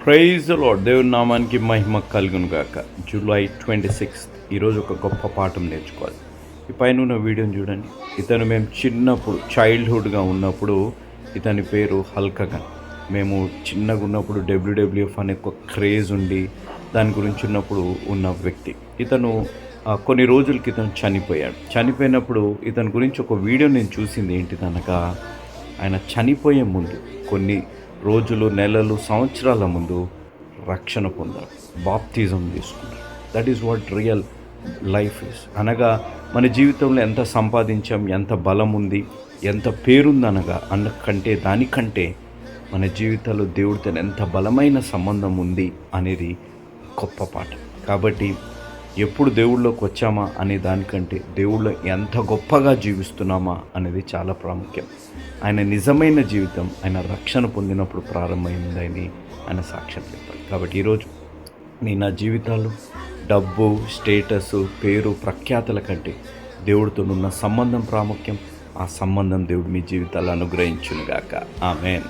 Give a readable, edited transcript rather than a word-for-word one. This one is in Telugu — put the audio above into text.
Praise the lord. దేవుని నామానికి మహిమ కలుగును గాక. జూలై 26 ఈరోజు ఒక గొప్ప పాఠం నేర్చుకోవాలి. ఈ పైన ఉన్న వీడియోని చూడండి. ఇతను మేము చిన్నప్పుడు చైల్డ్హుడ్గా ఉన్నప్పుడు ఇతని పేరు హల్కగన్. మేము చిన్నగా ఉన్నప్పుడు డబ్ల్యూడబ్ల్యూఎఫ్ అనే ఒక క్రేజ్ ఉండి దాని గురించి ఉన్నప్పుడు ఉన్న వ్యక్తి. ఇతను కొన్ని రోజుల క్రితం చనిపోయాడు. చనిపోయినప్పుడు ఇతని గురించి ఒక వీడియో నేను చూసింది ఏంటిదనగా, ఆయన చనిపోయే ముందు కొన్ని రోజులు, నెలలు, సంవత్సరాల ముందు రక్షణ పొందాడు, బాప్తిజం తీసుకున్నాడు. That is what real life is. అనగా మన జీవితంలో ఎంత సంపాదించాం, ఎంత బలం ఉంది, ఎంత పేరుందనగా అన్నకంటే దానికంటే మన జీవితంలో దేవుడితో ఎంత బలమైన సంబంధం ఉంది అనేది గొప్ప పాఠం. కాబట్టి ఎప్పుడు దేవుళ్ళలోకి వచ్చామా అనే దానికంటే దేవుళ్ళో ఎంత గొప్పగా జీవిస్తున్నామా అనేది చాలా ప్రాముఖ్యం. ఆయన నిజమైన జీవితం ఆయన రక్షణ పొందినప్పుడు ప్రారంభమైందని ఆయన సాక్ష్యం చెప్పాడు. కాబట్టి ఈరోజు నా జీవితాలు డబ్బు, స్టేటస్, పేరు, ప్రఖ్యాతుల కంటే దేవుడితో ఉన్న సంబంధం ప్రాముఖ్యం. ఆ సంబంధం దేవుడు మీ జీవితాలు అనుగ్రహించునుగాక. ఆమేన్.